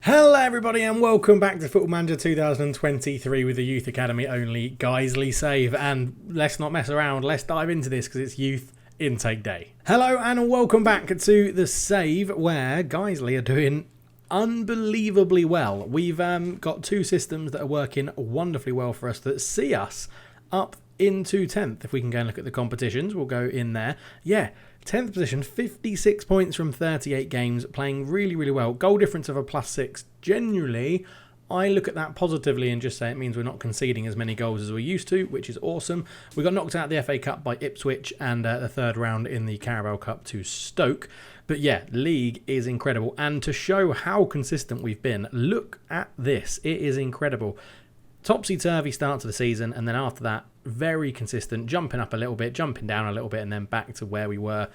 Hello everybody and welcome back to Football Manager 2023 with the Youth Academy only Guiseley save. And let's not mess around, let's dive into this because it's Youth Intake Day. Hello and welcome back to the save where Guiseley are doing unbelievably well. We've got two systems that are working wonderfully well for us that see us up into 10th. If we can go and look at the competitions, we'll go in there. Yeah, 10th position, 56 points from 38 games, playing really, really well. Goal difference of a +6. Generally, I look at that positively and just say it means we're not conceding as many goals as we used to, which is awesome. We got knocked out of the FA Cup by Ipswich and the third round in the Carabao Cup to Stoke. But yeah, league is incredible. And to show how consistent we've been, look at this. It is incredible. Topsy-turvy start to the season, and then after that, very consistent, jumping up a little bit, jumping down a little bit, and then back to where we were,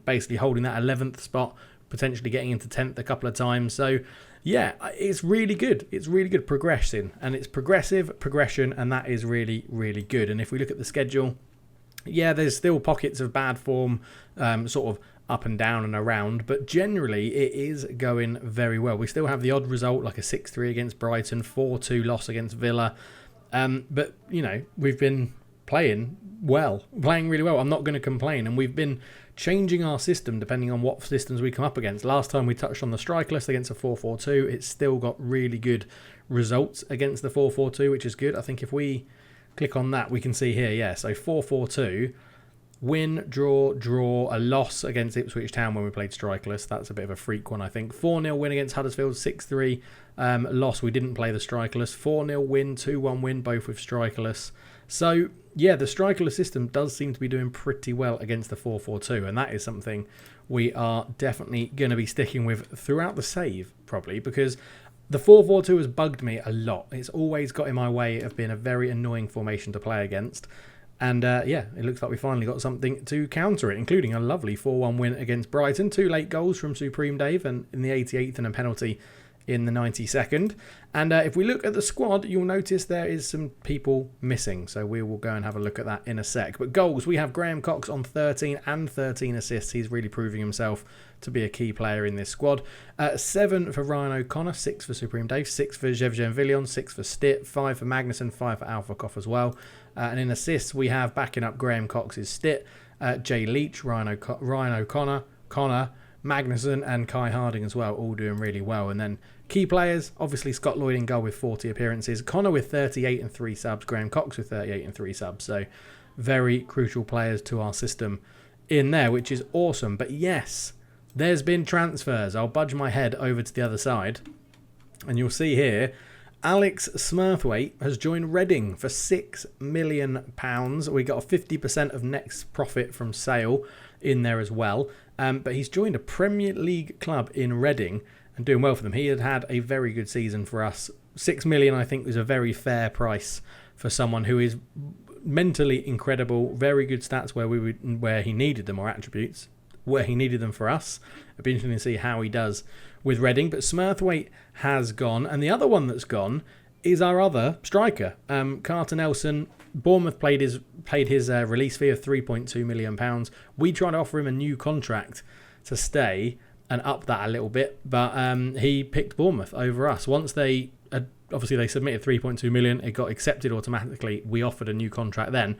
basically holding that 11th spot, potentially getting into 10th a couple of times. So, yeah, it's really good. It's really good progressing, and it's progression, and that is really, really good. And if we look at the schedule, yeah, there's still pockets of bad form, sort of up and down and around, but generally it is going very well. We still have the odd result like a 6-3 against Brighton, 4-2 loss against Villa, but you know, we've been playing really well. I'm not going to complain, and we've been changing our system depending on what systems we come up against. Last time we touched on the strike list against a 4-4-2. It's still got really good results against the 4-4-2, which is good. I think if we click on that, we can see here, yeah, so 4-4-2, win, draw, a loss against Ipswich Town when we played strikerless. That's a bit of a freak one, I think. 4-0 win against Huddersfield, 6-3 loss. We didn't play the strikerless. 4-0 win, 2-1 win, both with strikerless. So, yeah, the strikerless system does seem to be doing pretty well against the 4-4-2, and that is something we are definitely going to be sticking with throughout the save, probably, because the 4-4-2 has bugged me a lot. It's always got in my way of being a very annoying formation to play against. And yeah, it looks like we finally got something to counter it, including a lovely 4-1 win against Brighton. 2 late goals from Supreme Dave and in the 88th and a penalty in the 92nd. And if we look at the squad, you'll notice there is some people missing. So we will go and have a look at that in a sec. But goals, we have Graham Cox on 13 and 13 assists. He's really proving himself to be a key player in this squad. 7 for Ryan O'Connor, 6 for Supreme Dave, 6 for Jevgen Villion, 6 for Stitt, 5 for Magnuson, 5 for Alphakoff as well. And in assists, we have backing up Graham Cox's Stitt, Jay Leach, Ryan O'Connor, Connor, Magnuson and Kai Harding as well, all doing really well. And then key players, obviously Scott Lloyd in goal with 40 appearances, Connor with 38 and 3 subs, Graham Cox with 38 and 3 subs. So very crucial players to our system in there, which is awesome. But yes, there's been transfers. I'll budge my head over to the other side and you'll see here, Alex Smurthwaite has joined Reading for £6 million. We got a 50% of next profit from sale in there as well. But he's joined a Premier League club in Reading and doing well for them. He had a very good season for us. £6 million, I think, was a very fair price for someone who is mentally incredible. Very good stats where he needed them, or attributes where he needed them for us. It'd be interesting to see how he does with Reading. But Smurthwaite has gone, and the other one that's gone is our other striker, Carter Nelson. Bournemouth paid his release fee of £3.2 million. We tried to offer him a new contract to stay and up that a little bit, but he picked Bournemouth over us. Once they submitted £3.2 million, it got accepted automatically. We offered a new contract then.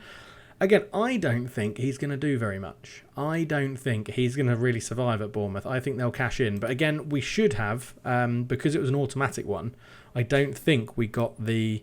Again, I don't think he's going to do very much. I don't think he's going to really survive at Bournemouth. I think they'll cash in. But again, we should have, because it was an automatic one, I don't think we got the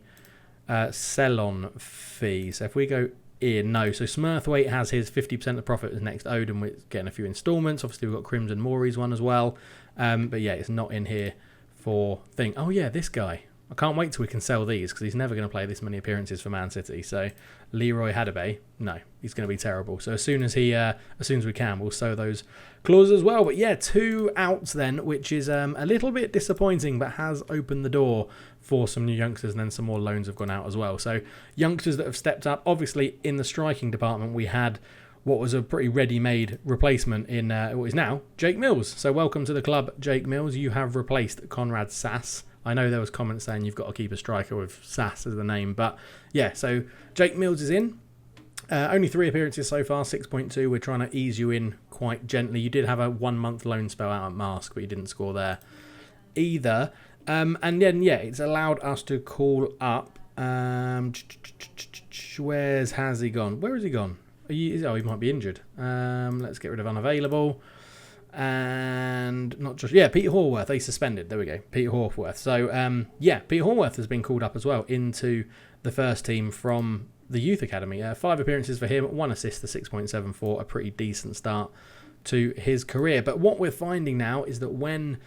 sell-on fee. So if we go in, no. So Smurthwaite has his 50% of profit as next owed, and we're getting a few instalments. Obviously, we've got Crimson Moori's one as well. But yeah, it's not in here for thing. Oh yeah, this guy. I can't wait till we can sell these because he's never going to play this many appearances for Man City. So Leroy Hadabay, no, he's going to be terrible. So as soon as we can, we'll sow those clauses as well. But yeah, 2 outs then, which is a little bit disappointing, but has opened the door for some new youngsters, and then some more loans have gone out as well. So youngsters that have stepped up. Obviously, in the striking department, we had what was a pretty ready-made replacement in what is now Jake Mills. So welcome to the club, Jake Mills. You have replaced Conrad Sass. I know there was comments saying you've got to keep a striker with Sass as the name, but yeah, so Jake Mills is in. Only 3 appearances so far, 6.2. We're trying to ease you in quite gently. You did have a 1-month loan spell out at Mask, but you didn't score there either. And then, yeah, it's allowed us to call up. Where's has he gone? Where has he gone? He might be injured. Let's get rid of unavailable. And not just, Peter Horwath, they suspended. There we go, Peter Horwath. So, Peter Horwath has been called up as well into the first team from the Youth Academy. 5 appearances for him, 1 assist, the 6.74, a pretty decent start to his career. But what we're finding now is that when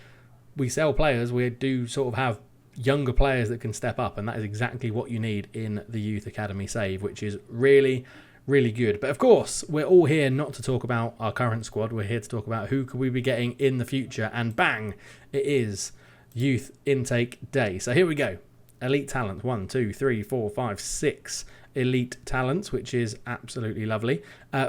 we sell players, we do sort of have younger players that can step up, and that is exactly what you need in the Youth Academy save, which is really, really good. But of course, we're all here not to talk about our current squad. We're here to talk about who could we be getting in the future, and bang, it is Youth Intake Day. So here we go. Elite talent, 1, 2, 3, 4, 5, 6 elite talents, which is absolutely lovely.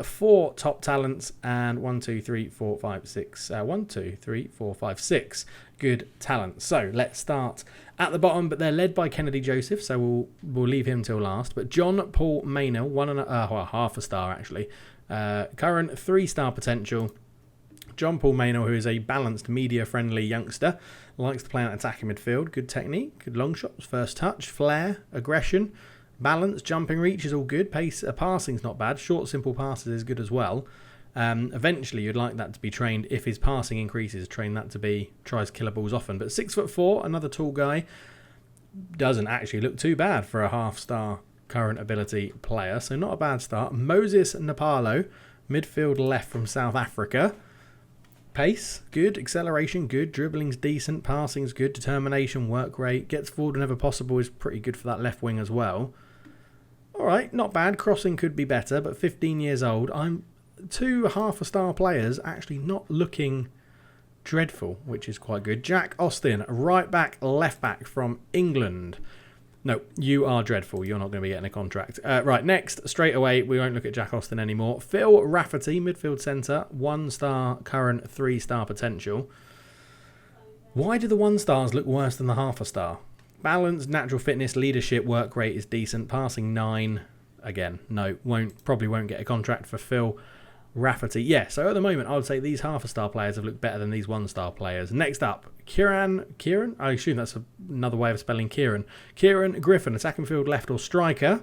4 top talents, and 1, 2, 3, 4, 5, 6. 1, 2, 3, 4, 5, 6 good talents. So let's start at the bottom, but they're led by Kennedy Joseph, so we'll leave him till last. But John Paul Maynell, half a star actually. Current 3-star potential. John Paul Maynell, who is a balanced, media-friendly youngster, likes to play an attacking midfield. Good technique, good long shots, first touch, flair, aggression, balance, jumping reach is all good. Pace, passing's not bad. Short, simple passes is good as well. Eventually, you'd like that to be trained. If his passing increases, train that to be tries killer balls often. But 6'4", another tall guy, doesn't actually look too bad for a half-star current ability player. So not a bad start. Moses Napalo, midfield left from South Africa. Pace, good. Acceleration, good. Dribbling's decent. Passing's good. Determination, work rate. Gets forward whenever possible is pretty good for that left wing as well. All right, not bad. Crossing could be better, but 15 years old. I'm 2 half-a-star players actually not looking dreadful, which is quite good. Jack Austin, right back, left back from England. No, you are dreadful. You're not going to be getting a contract. Right, next, straight away, we won't look at Jack Austin anymore. Phil Rafferty, midfield centre, 1-star, current 3-star potential. Why do the 1-stars look worse than the half-a-star? Balance, natural fitness, leadership, work rate is decent. Passing 9, again, no, probably won't get a contract for Phil Rafferty. Yeah, so at the moment, I would say these half-a-star players have looked better than these 1-star players. Next up, Kieran? I assume that's another way of spelling Kieran. Kieran Griffin, attacking field left or striker.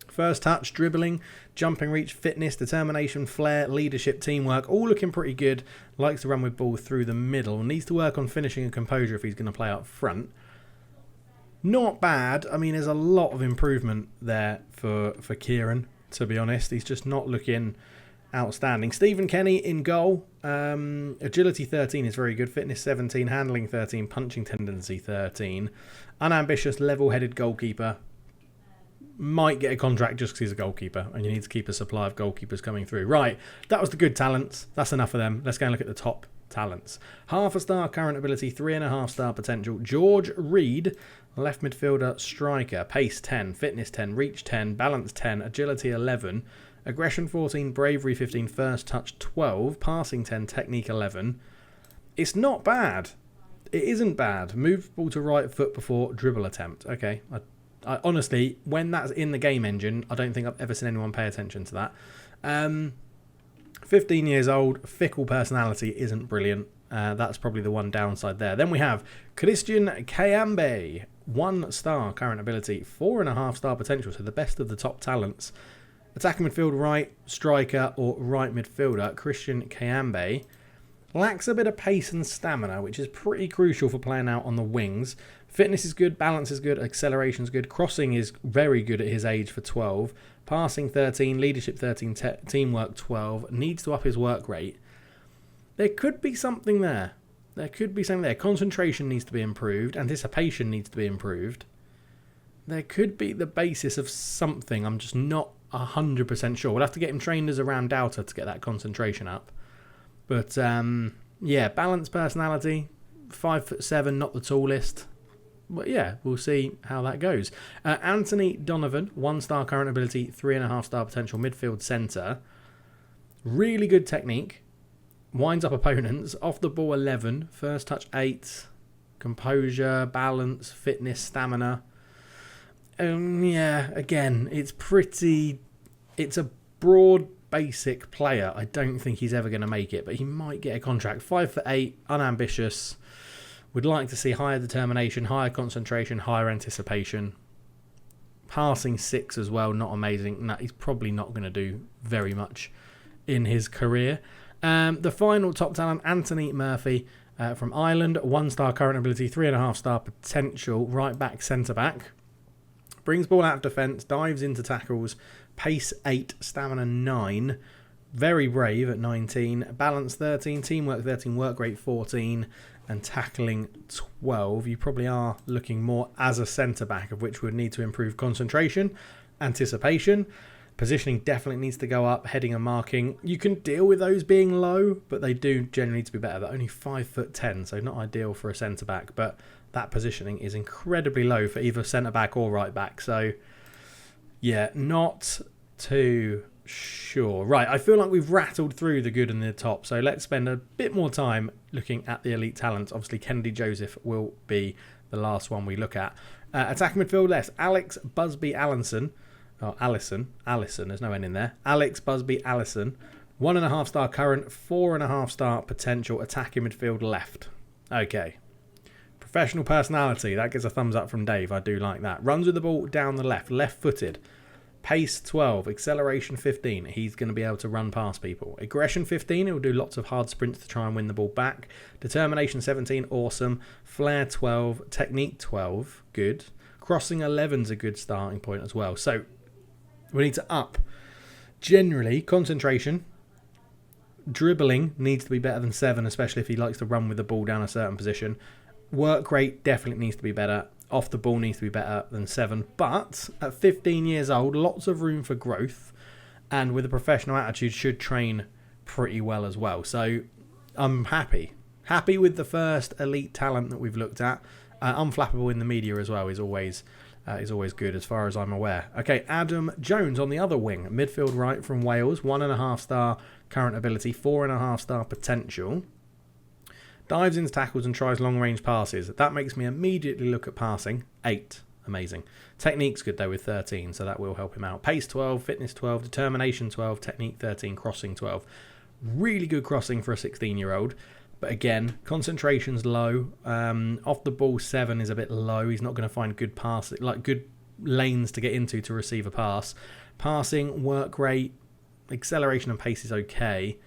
First touch, dribbling, jumping reach, fitness, determination, flair, leadership, teamwork, all looking pretty good. Likes to run with ball through the middle. Needs to work on finishing and composure if he's going to play up front. Not bad. I mean, there's a lot of improvement there for Kieran, to be honest. He's just not looking outstanding. Stephen Kenny in goal. Agility 13 is very good. Fitness 17. Handling 13. Punching tendency 13. Unambitious, level-headed goalkeeper. Might get a contract just because he's a goalkeeper, and you need to keep a supply of goalkeepers coming through. Right, that was the good talents. That's enough of them. Let's go and look at the top talents. Half-a-star current ability, 3.5-star potential. George Reed, left midfielder, striker. Pace 10. Fitness 10. Reach 10. Balance 10. Agility 11. Aggression 14, bravery 15, first touch 12, passing 10, technique 11. It's not bad. It isn't bad. Move ball to right foot before dribble attempt. Okay. I honestly, when that's in the game engine, I don't think I've ever seen anyone pay attention to that. 15 years old, fickle personality isn't brilliant. That's probably the one downside there. Then we have Christian Kayambe, 1-star current ability, 4.5-star potential, so the best of the top talents. Attacking midfield, right striker or right midfielder. Christian Kayambe lacks a bit of pace and stamina, which is pretty crucial for playing out on the wings. Fitness is good, balance is good, acceleration is good. Crossing is very good at his age for 12. Passing 13, leadership 13, teamwork 12. Needs to up his work rate. There could be something there. Concentration needs to be improved. Anticipation needs to be improved. There could be the basis of something. I'm just not 100% sure. We'll have to get him trained as a round outer to get that concentration up. But yeah, balanced personality, 5'7", not the tallest. But yeah, we'll see how that goes. Anthony Donovan, 1-star current ability, 3.5-star potential, midfield centre. Really good technique. Winds up opponents. Off the ball 11. First touch 8. Composure, balance, fitness, stamina. Yeah, again, it's a broad, basic player. I don't think he's ever going to make it, but he might get a contract. 5'8", unambitious. Would like to see higher determination, higher concentration, higher anticipation. Passing 6 as well, not amazing. No, he's probably not going to do very much in his career. The final top talent, Anthony Murphy from Ireland. 1-star current ability, 3.5-star potential. Right back, centre back. Brings ball out of defence, dives into tackles. Pace 8, stamina 9. Very brave at 19. Balance 13, teamwork 13, work rate 14. And tackling 12. You probably are looking more as a centre-back, of which we would need to improve concentration, anticipation. Positioning definitely needs to go up, heading and marking. You can deal with those being low, but they do generally need to be better. They're only 5'10", so not ideal for a centre-back, but that positioning is incredibly low for either centre-back or right-back. So, yeah, not too sure. Right, I feel like we've rattled through the good and the top, so let's spend a bit more time looking at the elite talents. Obviously, Kennedy Joseph will be the last one we look at. Attacking midfield left, Alex Busby Allison. Oh, Allison, there's no N in there. Alex Busby Allison. 1.5-star current, 4.5-star potential. Attacking midfield left. Okay. Professional personality, that gets a thumbs up from Dave. I do like that. Runs with the ball down the left, left-footed. Pace 12, acceleration 15. He's going to be able to run past people. Aggression 15, he'll do lots of hard sprints to try and win the ball back. Determination 17, awesome. Flair 12, technique 12, good. Crossing 11's a good starting point as well. So we need to up. Generally, concentration, dribbling needs to be better than 7, especially if he likes to run with the ball down a certain position. Work rate definitely needs to be better. Off the ball needs to be better than 7, but at 15 years old, lots of room for growth, and with a professional attitude should train pretty well as well. So I'm happy with the first elite talent that we've looked at. Unflappable in the media as well is always good as far as I'm aware. Okay, Adam Jones on the other wing, midfield right from Wales, 1.5-star current ability, 4.5-star potential. Dives into tackles and tries long-range passes. That makes me immediately look at passing. 8. Amazing. Technique's good, though, with 13, so that will help him out. Pace 12, fitness 12, determination 12, technique 13, crossing 12. Really good crossing for a 16-year-old. But again, concentration's low. Off the ball 7 is a bit low. He's not going to find good passes, like good lanes to get into to receive a pass. Passing, work rate, acceleration and pace is okay.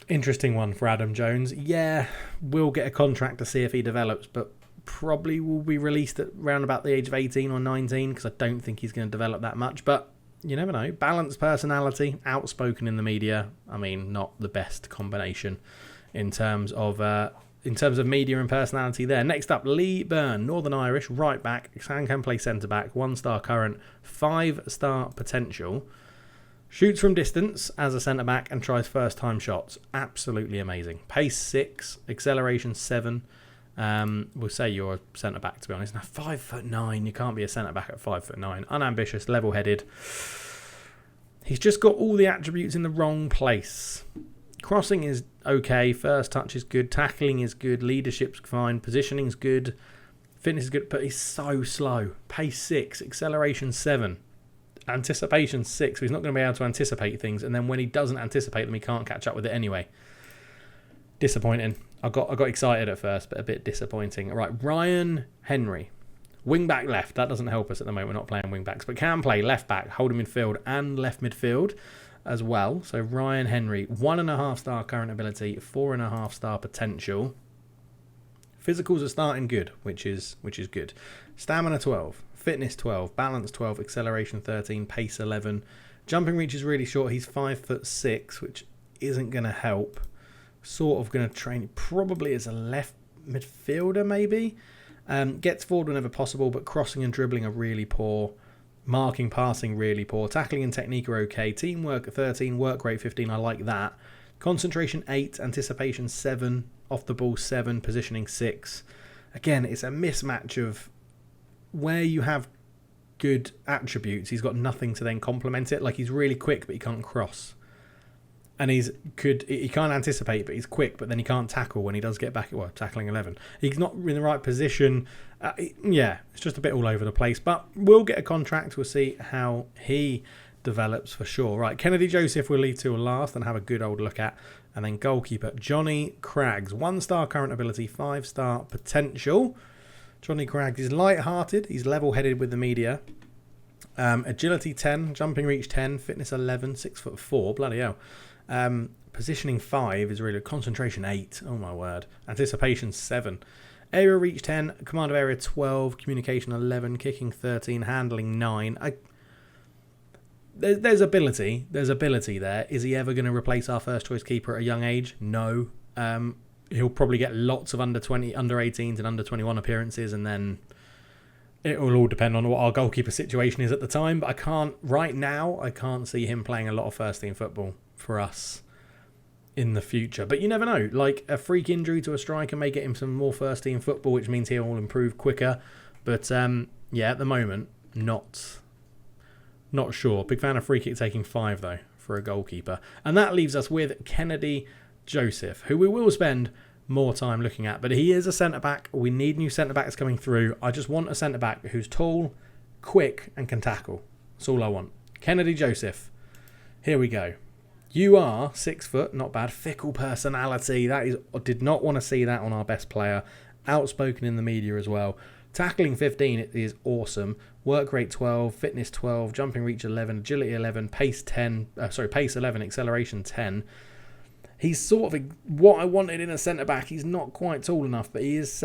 Interesting one for Adam Jones. Yeah, we'll get a contract to see if he develops, but probably will be released at around about the age of 18 or 19 because I don't think he's going to develop that much. But you never know. Balanced personality, outspoken in the media. I mean, not the best combination in terms of media and personality there. Next up, Lee Byrne, Northern Irish, right back, can play centre back, 1-star current, 5-star potential. Shoots from distance as a centre-back and tries first-time shots. Absolutely amazing. Pace 6, acceleration 7. We'll say you're a centre-back, to be honest. Now, 5'9", you can't be a centre-back at 5'9". Unambitious, level-headed. He's just got all the attributes in the wrong place. Crossing is okay. First touch is good. Tackling is good. Leadership's fine. Positioning's good. Fitness is good, but he's so slow. Pace 6, acceleration 7. Anticipation 6, so he's not going to be able to anticipate things, and then when he doesn't anticipate them, he can't catch up with it anyway. Disappointing. I got excited at first, but a bit disappointing. Right, Ryan Henry, wing back left. That doesn't help us at the moment. We're not playing wing backs, but can play left back, holding midfield, and left midfield as well. So Ryan Henry, 1.5-star current ability, 4.5-star potential. Physicals are starting good, which is good. Stamina 12. Fitness 12, balance 12, acceleration 13, pace 11. Jumping reach is really short. He's 5'6", which isn't going to help. Sort of going to train probably as a left midfielder, maybe. Gets forward whenever possible, but crossing and dribbling are really poor. Marking, passing, really poor. Tackling and technique are okay. Teamwork 13, work rate 15. I like that. Concentration 8, anticipation 7, off the ball 7, positioning 6. Again, it's a mismatch of where you have good attributes, he's got nothing to then complement it. Like, he's really quick, but he can't cross. And he can't anticipate, but he's quick, but then he can't tackle when he does get back. Well, tackling 11. He's not in the right position. It's just a bit all over the place. But we'll get a contract. We'll see how he develops for sure. Right, Kennedy Joseph we'll leave till last and have a good old look at. And then goalkeeper Johnny Craggs. 1-star current ability, 5-star potential. Johnny Craggs is light-hearted. He's level-headed with the media. Agility 10, jumping reach 10, fitness 11, 6'4", bloody hell. Positioning 5 is really good. Concentration 8, oh my word. Anticipation 7. Area reach 10, command of area 12, communication 11, kicking 13, handling 9. There's ability. There's ability there. Is he ever going to replace our first choice keeper at a young age? No. He'll probably get lots of under 18s and under 21 appearances, and then it will all depend on what our goalkeeper situation is at the time. But right now, I can't see him playing a lot of first team football for us in the future. But you never know. Like, a freak injury to a striker may get him some more first team football, which means he'll improve quicker. But yeah, at the moment, not sure. Big fan of free kick taking 5 though for a goalkeeper. And that leaves us with Kennedy Joseph, who we will spend more time looking at. But he is a centre-back. We need new centre-backs coming through. I just want a centre-back who's tall, quick, and can tackle. That's all I want. Kennedy Joseph. Here we go. You are 6 foot, not bad. Fickle personality. I did not want to see that on our best player. Outspoken in the media as well. Tackling 15 is awesome. Work rate 12, fitness 12, jumping reach 11, agility 11, pace 11, acceleration 10. He's sort of what I wanted in a centre-back. He's not quite tall enough, but he is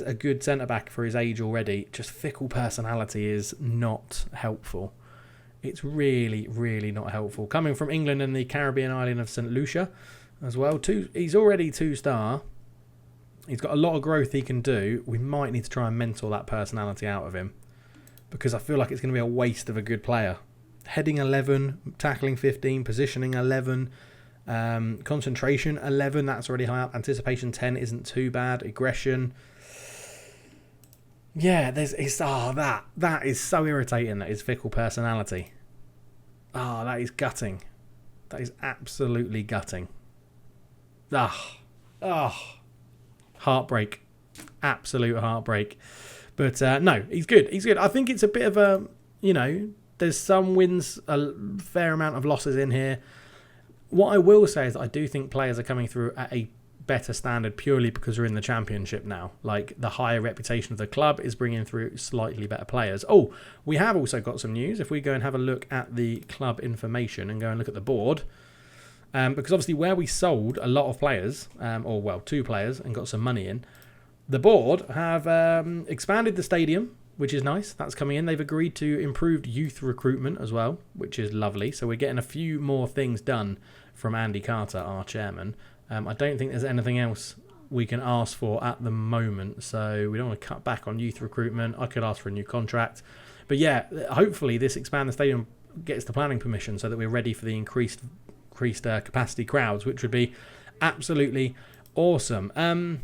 a good centre-back for his age already. Just fickle personality is not helpful. It's really, really not helpful. Coming from England and the Caribbean island of St. Lucia as well. He's already 2-star. He's got a lot of growth he can do. We might need to try and mentor that personality out of him, because I feel like it's going to be a waste of a good player. Heading 11, tackling 15, positioning 11, concentration 11, that's already high up. Anticipation 10 isn't too bad. Aggression. Yeah, that is so irritating, that is fickle personality. That is gutting. That is absolutely gutting. Heartbreak. Absolute heartbreak. But no, he's good. He's good. I think it's a bit of a, there's some wins, a fair amount of losses in here. What I will say is that I do think players are coming through at a better standard purely because we're in the Championship now. Like, the higher reputation of the club is bringing through slightly better players. Oh, we have also got some news. If we go and have a look at the club information and go and look at the board, because obviously where we sold a lot of players, 2 players, and got some money in, the board have expanded the stadium, which is nice. That's coming in. They've agreed to improved youth recruitment as well, which is lovely. So we're getting a few more things done from Andy Carter, our chairman. I don't think there's anything else we can ask for at the moment. So we don't want to cut back on youth recruitment. I could ask for a new contract. But yeah, hopefully this expand the stadium gets the planning permission so that we're ready for the increased capacity crowds, which would be absolutely awesome.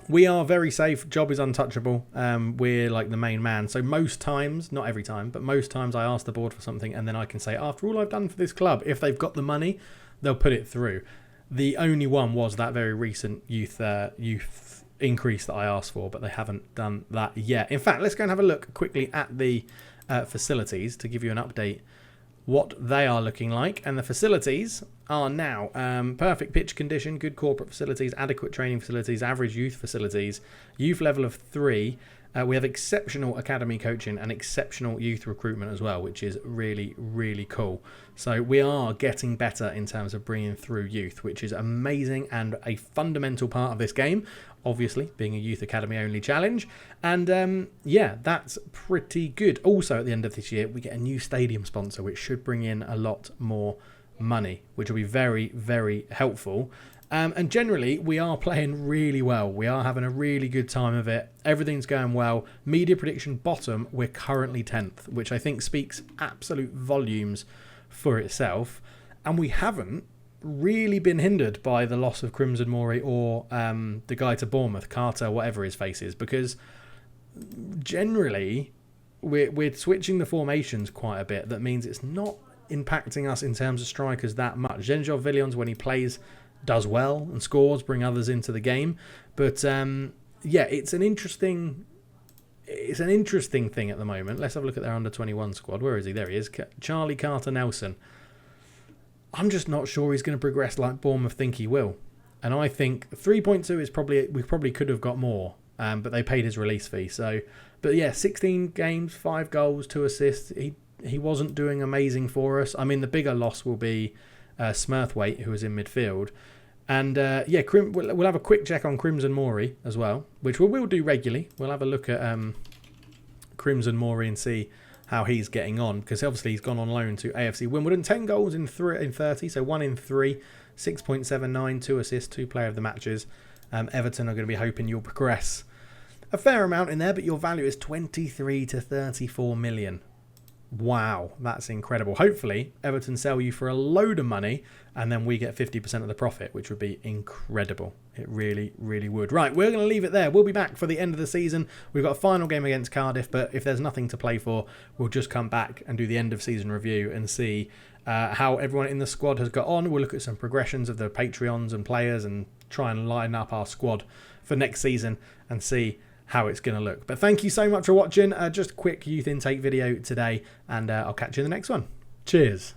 We are very safe. Job is untouchable. We're like the main man. So most times, not every time, but most times I ask the board for something and then I can say, after all I've done for this club, if they've got the money, they'll put it through. The only one was that very recent youth increase that I asked for, but they haven't done that yet. In fact, let's go and have a look quickly at the facilities to give you an update what they are looking like. And the facilities are now perfect pitch condition, good corporate facilities, adequate training facilities, average youth facilities, youth level of 3. We have exceptional academy coaching and exceptional youth recruitment as well, which is really, really cool. So we are getting better in terms of bringing through youth, which is amazing and a fundamental part of this game, obviously being a youth academy only challenge. And yeah, that's pretty good. Also at the end of this year, we get a new stadium sponsor, which should bring in a lot more money, which will be very, very helpful. And generally, we are playing really well. We are having a really good time of it. Everything's going well. Media prediction bottom, we're currently 10th, which I think speaks absolute volumes for itself. And we haven't really been hindered by the loss of Crimson Mori or the guy to Bournemouth, Carter, whatever his face is, because generally we're switching the formations quite a bit. That means it's not impacting us in terms of strikers that much. Genjov Villions, when he plays, does well and scores, bring others into the game. But yeah, it's an interesting it's an interesting thing at the moment. Let's have a look at their under-21 squad. Where is he? There he is. Charlie Carter-Nelson. I'm just not sure he's going to progress like Bournemouth think he will. And I think 3.2 is probably, we probably could have got more, but they paid his release fee. So, but yeah, 16 games, 5 goals, 2 assists. He wasn't doing amazing for us. I mean, the bigger loss will be Smurthwaite, who was in midfield. And yeah, we'll have a quick check on Crimson Mori as well, which we'll do regularly. We'll have a look at Crimson Mori and see how he's getting on, because obviously he's gone on loan to AFC Wimbledon. 10 goals in 30, so 1 in 3, 6.79, 2 assists, 2 player of the matches. Everton are going to be hoping you'll progress a fair amount in there, but your value is 23 to 34 million. Wow, that's incredible. Hopefully, Everton sell you for a load of money and then we get 50% of the profit, which would be incredible. It really, really would. Right, we're going to leave it there. We'll be back for the end of the season. We've got a final game against Cardiff, but if there's nothing to play for, we'll just come back and do the end of season review and see how everyone in the squad has got on. We'll look at some progressions of the Patreons and players and try and line up our squad for next season and see how it's going to look. But thank you so much for watching. Just a quick youth intake video today, and I'll catch you in the next one. Cheers.